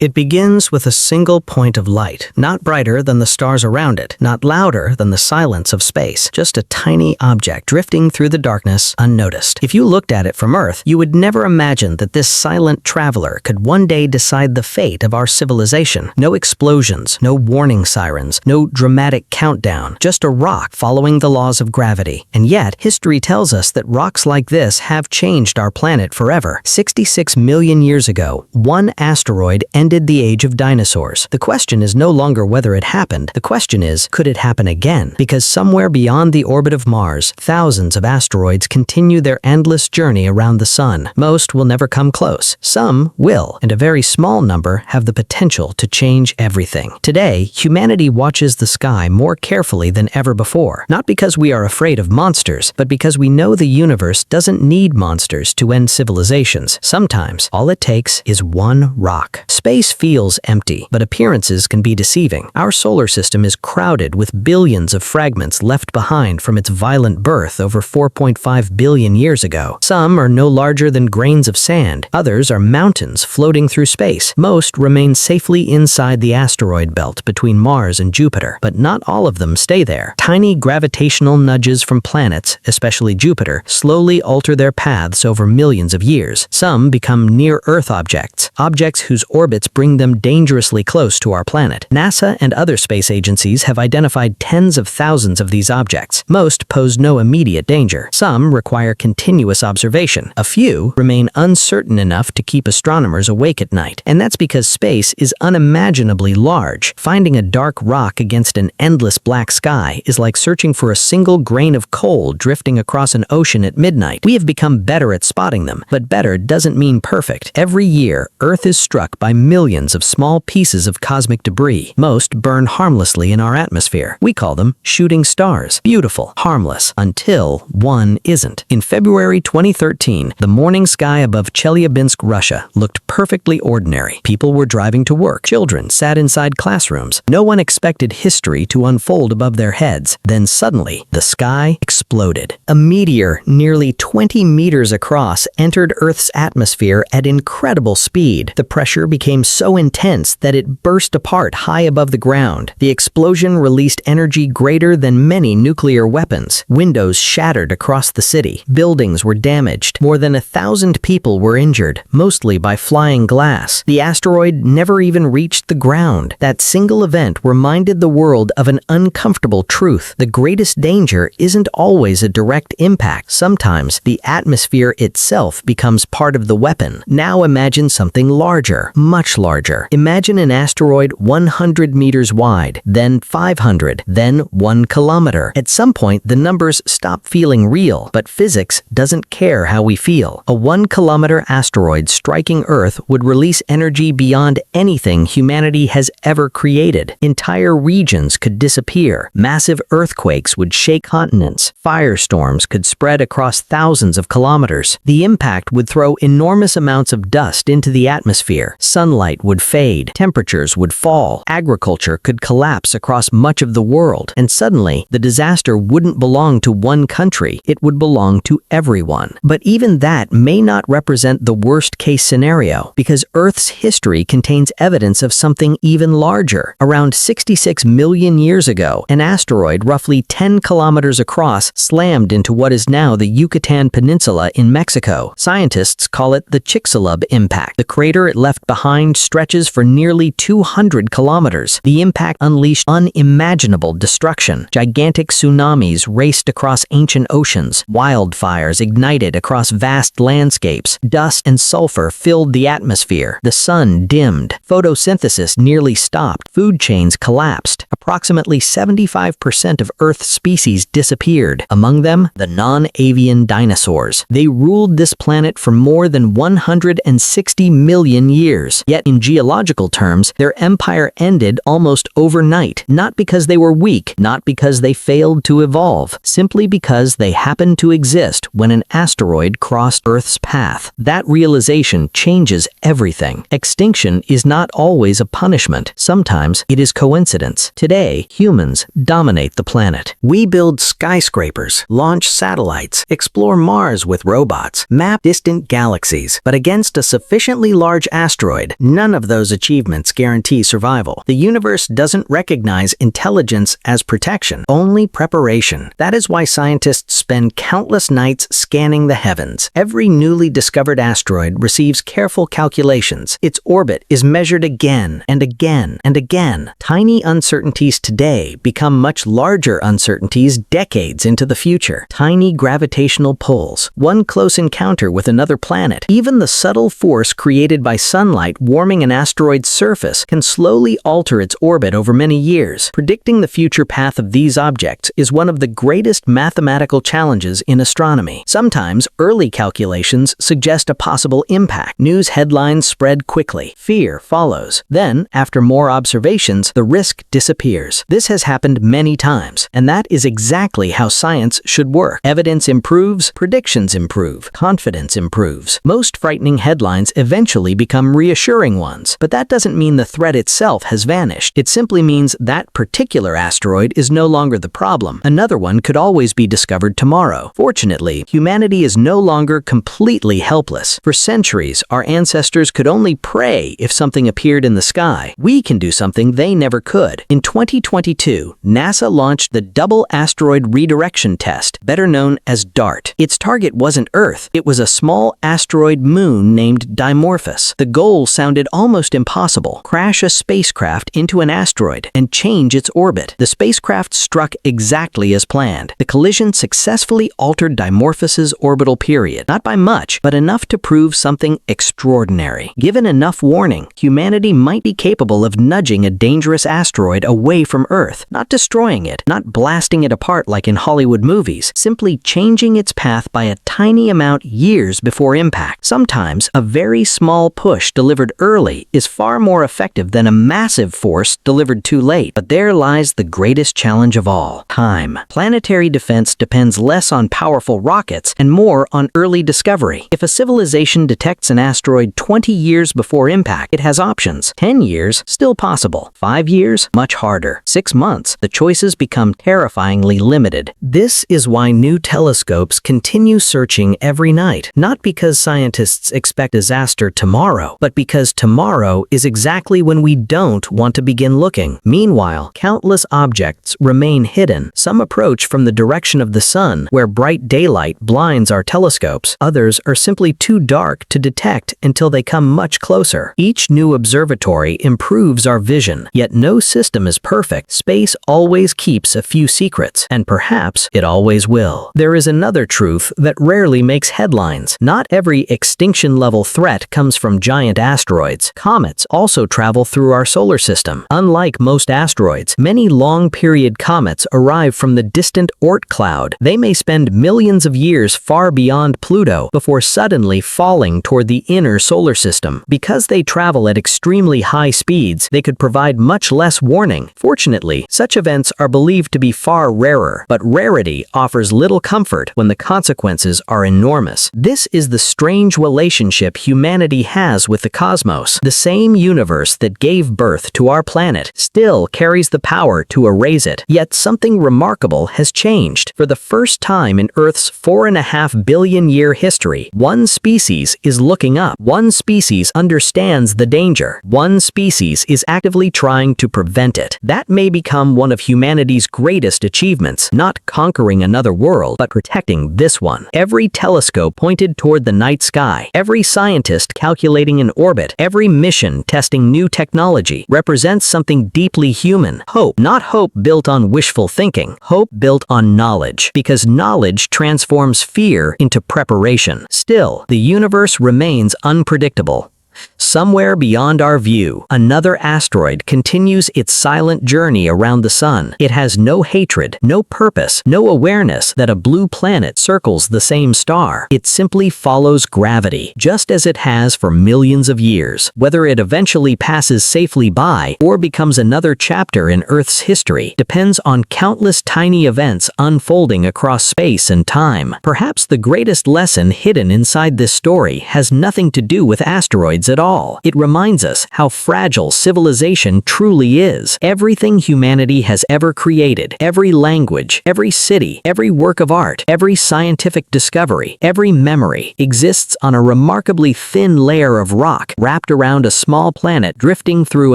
It begins with a single point of light, not brighter than the stars around it, not louder than the silence of space, just a tiny object drifting through the darkness unnoticed. If you looked at it from Earth, you would never imagine that this silent traveler could one day decide the fate of our civilization. No explosions, no warning sirens, no dramatic countdown, just a rock following the laws of gravity. And yet, history tells us that rocks like this have changed our planet forever. 66 million years ago, one asteroid ended the age of dinosaurs. The question is no longer whether it happened. The question is, could it happen again? Because somewhere beyond the orbit of Mars, thousands of asteroids continue their endless journey around the sun. Most will never come close. Some will, and a very small number have the potential to change everything. Today, humanity watches the sky more carefully than ever before. Not because we are afraid of monsters, but because we know the universe doesn't need monsters to end civilizations. Sometimes, all it takes is one rock. Space feels empty, but appearances can be deceiving. Our solar system is crowded with billions of fragments left behind from its violent birth over 4.5 billion years ago. Some are no larger than grains of sand. Others are mountains floating through space. Most remain safely inside the asteroid belt between Mars and Jupiter, but not all of them stay there. Tiny gravitational nudges from planets, especially Jupiter, slowly alter their paths over millions of years. Some become near-Earth objects whose orbits bring them dangerously close to our planet. NASA and other space agencies have identified tens of thousands of these objects. Most pose no immediate danger. Some require continuous observation. A few remain uncertain enough to keep astronomers awake at night. And that's because space is unimaginably large. Finding a dark rock against an endless black sky is like searching for a single grain of coal drifting across an ocean at midnight. We have become better at spotting them, but better doesn't mean perfect. Every year, Earth is struck by millions of small pieces of cosmic debris. Most burn harmlessly in our atmosphere. We call them shooting stars. Beautiful, harmless, until one isn't. In February 2013, the morning sky above Chelyabinsk, Russia, looked perfectly ordinary. People were driving to work. Children sat inside classrooms. No one expected history to unfold above their heads. Then suddenly, the sky exploded. A meteor nearly 20 meters across entered Earth's atmosphere at incredible speed. The pressure became so intense that it burst apart high above the ground. The explosion released energy greater than many nuclear weapons. Windows shattered across the city. Buildings were damaged. More than 1,000 people were injured, mostly by flying glass. The asteroid never even reached the ground. That single event reminded the world of an uncomfortable truth. The greatest danger isn't always a direct impact. Sometimes the atmosphere itself becomes part of the weapon. Now imagine something larger, much larger. Imagine an asteroid 100 meters wide, then 500, then 1 kilometer. At some point, the numbers stop feeling real, but physics doesn't care how we feel. A 1-kilometer asteroid striking Earth would release energy beyond anything humanity has ever created. Entire regions could disappear. Massive earthquakes would shake continents. Firestorms could spread across thousands of kilometers. The impact would throw enormous amounts of dust into the atmosphere. Sunlight would fade. Temperatures would fall. Agriculture could collapse across much of the world. And suddenly, the disaster wouldn't belong to one country. It would belong to everyone. But even that may not represent the worst-case scenario, because Earth's history contains evidence of something even larger. Around 66 million years ago, an asteroid roughly 10 kilometers across slammed into what is now the Yucatan Peninsula in Mexico. Scientists call it the Chicxulub impact. The crater it left behind stretches for nearly 200 kilometers. The impact unleashed unimaginable destruction. Gigantic tsunamis raced across ancient oceans. Wildfires ignited across vast landscapes. Dust and sulfur filled the atmosphere. The sun dimmed. Photosynthesis nearly stopped. Food chains collapsed. Approximately 75% of Earth's species disappeared. Among them, the non-avian dinosaurs. They ruled this planet for more than 160 million years. Yet in geological terms, their empire ended almost overnight. Not because they were weak, not because they failed to evolve, simply because they happened to exist when an asteroid crossed Earth's path. That realization changes everything. Extinction is not always a punishment. Sometimes it is coincidence. Today, humans dominate the planet. We build skyscrapers, launch satellites, explore Mars with robots, map distant galaxies. But against a sufficiently large asteroid, none of those achievements guarantee survival. The universe doesn't recognize intelligence as protection, only preparation. That is why scientists spend countless nights scanning the heavens. Every newly discovered asteroid receives careful calculations. Its orbit is measured again and again and again. Tiny uncertainties today become much larger uncertainties decades into the future. Tiny gravitational pulls, one close encounter with another planet, even the subtle force created by sunlight warming an asteroid's surface can slowly alter its orbit over many years. Predicting the future path of these objects is one of the greatest mathematical challenges in astronomy. Sometimes, early calculations suggest a possible impact. News headlines spread quickly. Fear follows. Then, after more observations, the risk disappears. This has happened many times, and that is exactly how science should work. Evidence improves, predictions improve, confidence improves. Most frightening headlines eventually become reassuring ones, but that doesn't mean the threat itself has vanished. It simply means that particular asteroid is no longer the problem. Another one could always be discovered tomorrow. Fortunately, humanity is no longer completely helpless. For centuries, our ancestors could only pray if something appeared in the sky. We can do something they never could. In 2022, NASA launched the Double Asteroid Redirection Test, better known as DART. Its target wasn't Earth. It was a small asteroid moon named Dimorphos. The goal sounded almost impossible: crash a spacecraft into an asteroid and change its orbit. The spacecraft struck exactly as planned. The collision successfully altered Dimorphos's orbital period, not by much, but enough to prove something extraordinary. Given enough warning, humanity might be capable of nudging a dangerous asteroid away from Earth, not destroying it, not blasting it apart like in Hollywood movies, simply changing its path by a tiny amount years before impact. Sometimes, a very small push delivered early is far more effective than a massive force delivered too late. But there lies the greatest challenge of all: time. Planetary defense depends less on powerful rockets and more on early discovery. If a civilization detects an asteroid 20 years before impact, it has options. 10 years, still possible. 5 years, much harder. 6 months, the choices become terrifyingly limited. This is why new telescopes continue searching every night. Not because scientists expect disaster tomorrow, but because tomorrow is exactly when we don't want to begin looking. Meanwhile, countless objects remain hidden. Some approach from the direction of the sun, where bright daylight blinds our telescopes. Others are simply too dark to detect until they come much closer. Each new observatory improves our vision, yet no system is perfect. Space always keeps a few secrets, and perhaps it always will. There is another truth that rarely makes headlines. Not every extinction-level threat comes from giant asteroids. Comets also travel through our solar system. Unlike most asteroids, many long-period comets arrive from the distant Oort cloud. They may spend millions of years far beyond Pluto before suddenly falling toward the inner solar system. Because they travel at extremely high speeds, they could provide much less warning. Fortunately, such events are believed to be far rarer, but rarity offers little comfort when the consequences are enormous. This is the strange relationship humanity has with the cosmos. The same universe that gave birth to our planet still carries the power to erase it. Yet something remarkable has changed. For the first time in Earth's 4.5 billion year history, one species is looking up. One species understands the danger. One species is actively trying to prevent it. That may become one of humanity's greatest achievements, not conquering another world, but protecting this one. Every telescope pointed toward the night sky, every scientist calculating an orbit, every mission testing new technology represents something deeply human. Hope. Not hope built on wishful thinking. Hope built on knowledge. Because knowledge transforms fear into preparation. Still, the universe remains unpredictable. Somewhere beyond our view, another asteroid continues its silent journey around the sun. It has no hatred, no purpose, no awareness that a blue planet circles the same star. It simply follows gravity, just as it has for millions of years. Whether it eventually passes safely by or becomes another chapter in Earth's history depends on countless tiny events unfolding across space and time. Perhaps the greatest lesson hidden inside this story has nothing to do with asteroids at all. all. It reminds us how fragile civilization truly is. Everything humanity has ever created, every language, every city, every work of art, every scientific discovery, every memory, exists on a remarkably thin layer of rock wrapped around a small planet drifting through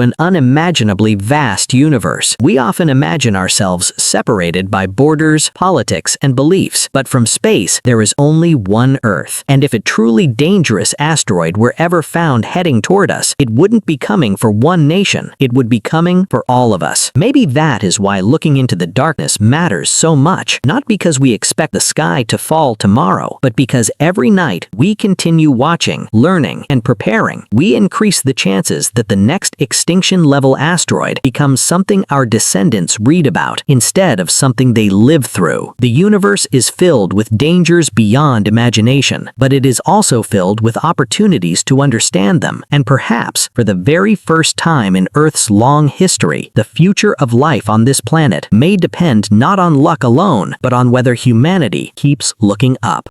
an unimaginably vast universe. We often imagine ourselves separated by borders, politics, and beliefs, but from space, there is only one Earth. And if a truly dangerous asteroid were ever found heading toward us, it wouldn't be coming for one nation, it would be coming for all of us. Maybe that is why looking into the darkness matters so much, not because we expect the sky to fall tomorrow, but because every night we continue watching, learning, and preparing, we increase the chances that the next extinction-level asteroid becomes something our descendants read about instead of something they live through. The universe is filled with dangers beyond imagination, but it is also filled with opportunities to understand them, and perhaps, for the very first time in Earth's long history, the future of life on this planet may depend not on luck alone, but on whether humanity keeps looking up.